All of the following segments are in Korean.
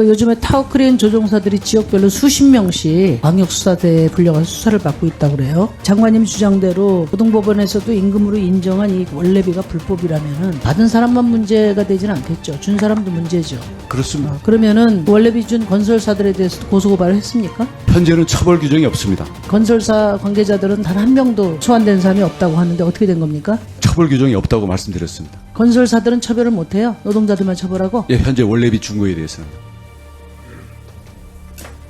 요즘에 타워크레인 조종사들이 지역별로 수십 명씩 광역수사대에 불려가서 수사를 받고 있다고 그래요. 장관님 주장대로 고등법원에서도 임금으로 인정한 이 원래비가 불법이라면은 받은 사람만 문제가 되지는 않겠죠. 준 사람도 문제죠. 그렇습니다. 그러면은 원래비 준 건설사들에 대해서도 고소고발을 했습니까? 현재는 처벌 규정이 없습니다. 건설사 관계자들은 단 한 명도 소환된 사람이 없다고 하는데 어떻게 된 겁니까? 처벌 규정이 없다고 말씀드렸습니다. 건설사들은 처벌을 못해요? 노동자들만 처벌하고? 예, 현재 원래비 준 거에 대해서는.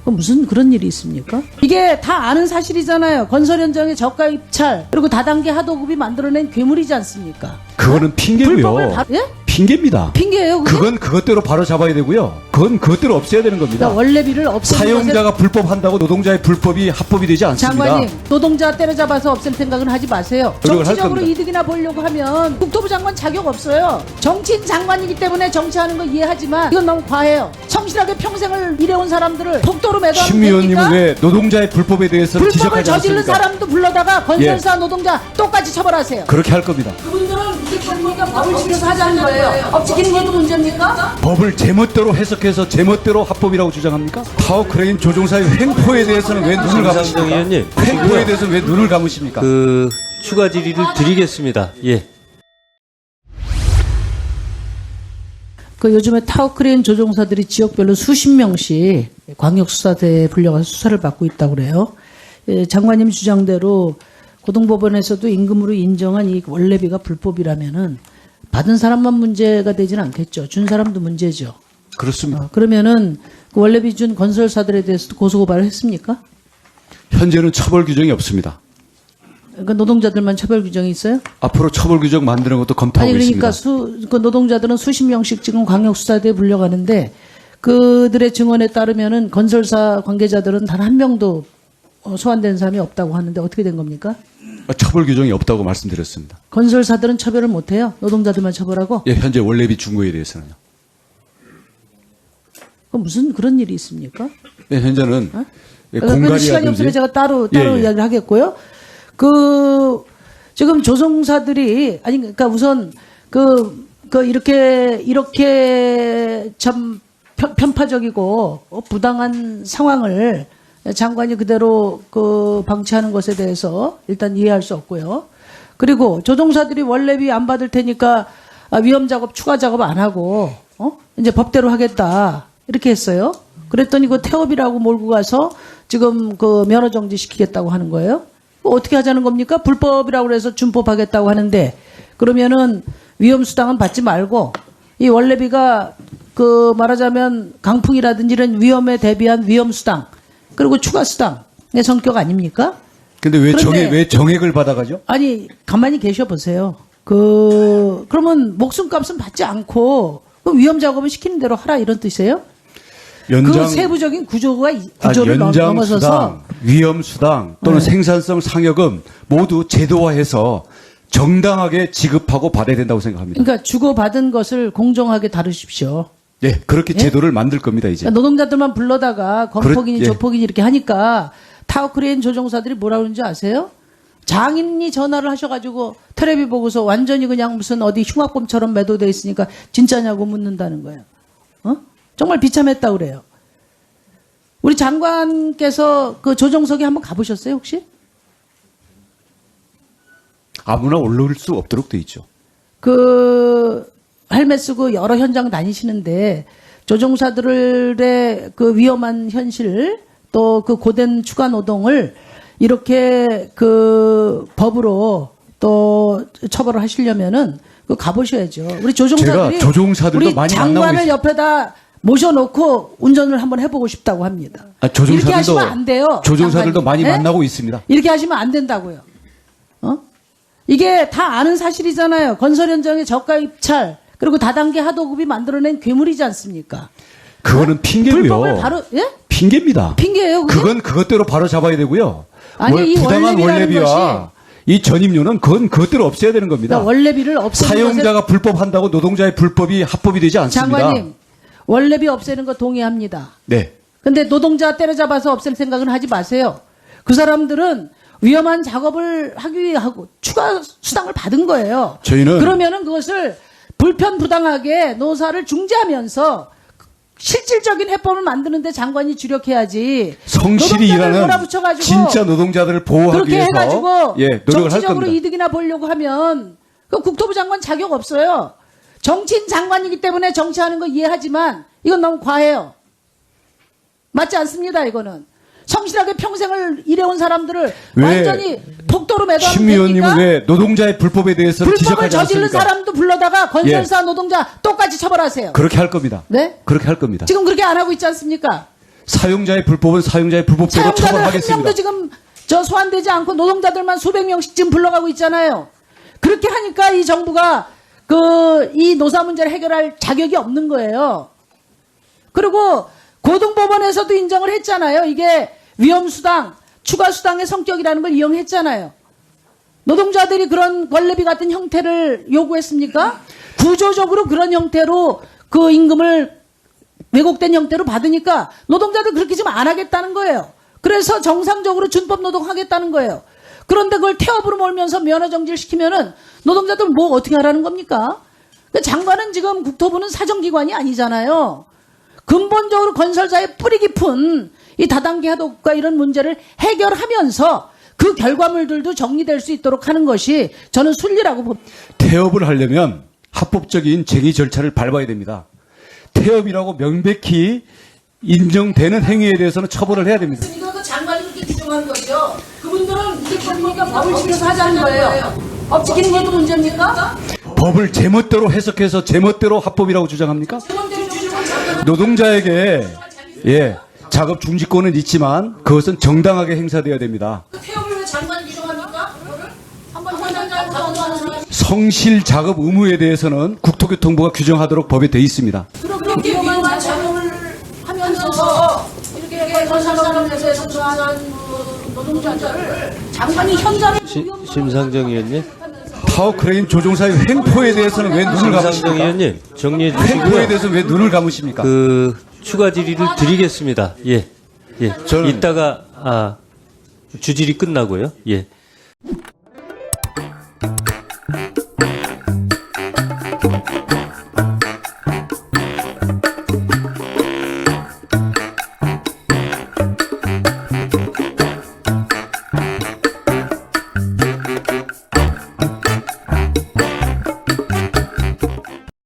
무슨 그런 일이 있습니까? 이게 다 아는 사실이잖아요. 건설 현장의 저가 입찰 그리고 다단계 하도급이 만들어낸 괴물이지 않습니까? 그거는 핑계고요. 불법을 예? 핑계입니다. 핑계예요. 그게? 그건 그것대로 바로 잡아야 되고요. 그건 그것대로 없애야 되는 겁니다. 그러니까 원래비를 없애는 사용자가 불법한다고 노동자의 불법이 합법이 되지 않습니다. 장관님, 노동자 때려잡아서 없앨 생각은 하지 마세요. 노력을 할 정치적으로 겁니다. 이득이나 보려고 하면 국토부 장관 자격 없어요. 정치인 장관이기 때문에 정치하는 거 이해하지만 이건 너무 과해요. 성실하게 평생을 일해온 사람들을 복도로 매도하면 심 의원님은 됩니까? 왜 노동자의 불법에 대해서는 불법을 지적하지 저지른 않습니까? 사람도 불러다가 건설사 노동자 똑같이 처벌하세요. 그렇게 할 겁니다. 그분들은 이렇게 하니까 법을 지켜서 하자는 거예요. 법 지키는 것도 문제입니까? 법을 제멋대로 해석해서 제멋대로 합법이라고 주장합니까? 타워크레인 조종사의 횡포에 대해서는 왜 눈을 김상정 감으십니까? 의원님, 횡포에 대해서는 왜 눈을 감으십니까? 추가 질의를 드리겠습니다. 예. 요즘에 타워크레인 조종사들이 지역별로 수십 명씩 광역수사대에 불려가서 수사를 받고 있다고 그래요. 장관님 주장대로 고등법원에서도 임금으로 인정한 이 원래비가 불법이라면은 받은 사람만 문제가 되지는 않겠죠. 준 사람도 문제죠. 그렇습니다. 그러면은 그 원래비 준 건설사들에 대해서도 고소고발을 했습니까? 현재는 처벌 규정이 없습니다. 그러니까 노동자들만 처벌 규정이 있어요? 앞으로 처벌 규정 만드는 것도 검토하고 아니 그러니까 있습니다. 그 노동자들은 수십 명씩 지금 광역수사대에 불려가는데 그들의 증언에 따르면은 건설사 관계자들은 단 한 명도 소환된 사람이 없다고 하는데 어떻게 된 겁니까? 처벌 규정이 없다고 말씀드렸습니다. 건설사들은 처벌을 못해요? 노동자들만 처벌하고? 예, 현재 원래비 준 거에 대해서는요. 무슨 그런 일이 있습니까? 예, 현재는 예, 그러니까 시간이 없으면 공간이라든지 제가 따로 예. 이야기를 하겠고요. 지금 조종사들이 아니 그러니까 우선 이렇게 참 편파적이고 부당한 상황을 장관이 그대로 방치하는 것에 대해서 일단 이해할 수 없고요. 그리고 조종사들이 원래비 안 받을 테니까 위험 작업 추가 작업 안 하고 이제 법대로 하겠다 이렇게 했어요. 그랬더니 그 태업이라고 몰고 가서 지금 면허 정지 시키겠다고 하는 거예요. 어떻게 하자는 겁니까? 불법이라고 해서 준법하겠다고 하는데 그러면은 위험 수당은 받지 말고 이 원래비가 말하자면 강풍이라든지 이런 위험에 대비한 위험 수당 그리고 추가 수당의 성격 아닙니까? 근데 왜 정액을 받아가죠? 아니 가만히 계셔 보세요. 그러면 목숨값은 받지 않고 위험 작업을 시키는 대로 하라 이런 뜻이에요? 그 세부적인 구조를 연장 넘어서서 수당, 위험 수당 또는 생산성 상여금 모두 제도화해서 정당하게 지급하고 받아야 된다고 생각합니다. 그러니까 주고받은 것을 공정하게 다루십시오. 예, 그렇게 예? 제도를 만들 겁니다, 이제. 그러니까 노동자들만 불러다가 건폭이니 예. 조폭이니 이렇게 하니까 타워크레인 조종사들이 뭐라 그러는지 아세요? 장인이 전화를 하셔가지고 텔레비 보고서 완전히 그냥 무슨 어디 흉악범처럼 매도돼 있으니까 진짜냐고 묻는다는 거예요. 정말 비참했다 그래요. 우리 장관께서 그 조종석에 한번 가보셨어요 혹시? 아무나 올라올 수 없도록 돼 있죠. 헬멧 쓰고 여러 현장 다니시는데 조종사들의 위험한 현실 또 고된 추가 노동을 이렇게 법으로 또 처벌을 하시려면은 가보셔야죠. 우리 조종사들이 제가 조종사들도 우리 많이 장관을 만나고 있어요. 옆에다 모셔놓고 운전을 한번 해보고 싶다고 합니다. 이렇게 하시면 안 돼요. 조종사들도 많이 네? 만나고 있습니다. 이렇게 하시면 안 된다고요. 이게 다 아는 사실이잖아요. 건설 현장의 저가 입찰 그리고 다단계 하도급이 만들어낸 괴물이지 않습니까? 그거는 핑계고요. 불법을 바로 핑계입니다. 핑계예요. 그게? 그건 그것대로 바로 잡아야 되고요. 아니, 이 부당한 원래비라는 원래비와 이 전입료는 그건 그것대로 없애야 되는 겁니다. 그러니까 원래비를 없애는 사용자가 불법한다고 노동자의 불법이 합법이 되지 않습니다. 장관님 원래비 없애는 거 동의합니다. 네. 근데 노동자 때려잡아서 없앨 생각은 하지 마세요. 그 사람들은 위험한 작업을 하기 위해 하고 추가 수당을 받은 거예요. 저희는 그러면은 그것을 불편부당하게 노사를 중재하면서 실질적인 해법을 만드는데 장관이 주력해야지. 성실히 노동자들 일하는 몰아붙여가지고 진짜 노동자들을 보호하기 그렇게 위해서 해가지고 예, 노력을 할 정치적으로 겁니다. 이득이나 보려고 하면 그 국토부 장관 자격 없어요. 정치인 장관이기 때문에 정치하는 거 이해하지만 이건 너무 과해요. 맞지 않습니다. 이거는. 성실하게 평생을 일해온 사람들을 왜 완전히 폭도로 매도하면 심 의원님은 됩니까? 왜 노동자의 불법에 대해서는 불법을 지적하지 저지른 않습니까? 사람도 불러다가 건설사 노동자 똑같이 처벌하세요. 그렇게 할 겁니다. 네? 그렇게 할 겁니다. 지금 그렇게 안 하고 있지 않습니까? 사용자의 불법은 사용자의 불법대로 사용자들 한 처벌하겠습니다. 명도 지금 저 소환되지 않고 노동자들만 수백 명씩 지금 불러가고 있잖아요. 그렇게 하니까 이 정부가 이 노사 문제를 해결할 자격이 없는 거예요. 그리고 고등법원에서도 인정을 했잖아요. 이게 위험수당, 추가수당의 성격이라는 걸 이용했잖아요. 노동자들이 그런 권리비 같은 형태를 요구했습니까? 구조적으로 그런 형태로 그 임금을 왜곡된 형태로 받으니까 노동자들 그렇게 지금 안 하겠다는 거예요. 그래서 정상적으로 준법 노동하겠다는 거예요. 그런데 그걸 태업으로 몰면서 면허 정지를 시키면은 노동자들 뭐 어떻게 하라는 겁니까? 장관은 지금 국토부는 사정기관이 아니잖아요. 근본적으로 건설사의 뿌리 깊은 이 다단계 하도급과 이런 문제를 해결하면서 그 결과물들도 정리될 수 있도록 하는 것이 저는 순리라고 봅니다. 태업을 하려면 합법적인 쟁의 절차를 밟아야 됩니다. 태업이라고 명백히 인정되는 행위에 대해서는 처벌을 해야 됩니다. 이거 그 장관이 그렇게 규정한 거죠. 그분들은 이게 법이니까 법을 지켜서 하자는 거예요. 법 지키는 것도 문제입니까? 법을 제멋대로 해석해서 제멋대로 합법이라고 주장합니까? 노동자에게 작업 중지권은 있지만 그것은 정당하게 행사되어야 됩니다. 태업을 왜 장관이 규정합니까? 한번 현장장 가운데 사람 성실 작업 의무에 대해서는 국토교통부가 규정하도록 법에 돼 있습니다. 그렇게 위험한 작업을 하면서 이렇게 건설사람들에서 성소하는 노동자들을 장관이 현장에 심상정 의원님. 타워크레인 조종사의 횡포에 대해서는 왜 눈을 심상정 감으십니까? 의원님 정리해 횡포에 주시고요. 대해서 왜 눈을 감으십니까? 그 추가 질의를 드리겠습니다. 예. 예. 저는- 이따가 주질이 끝나고요. 예.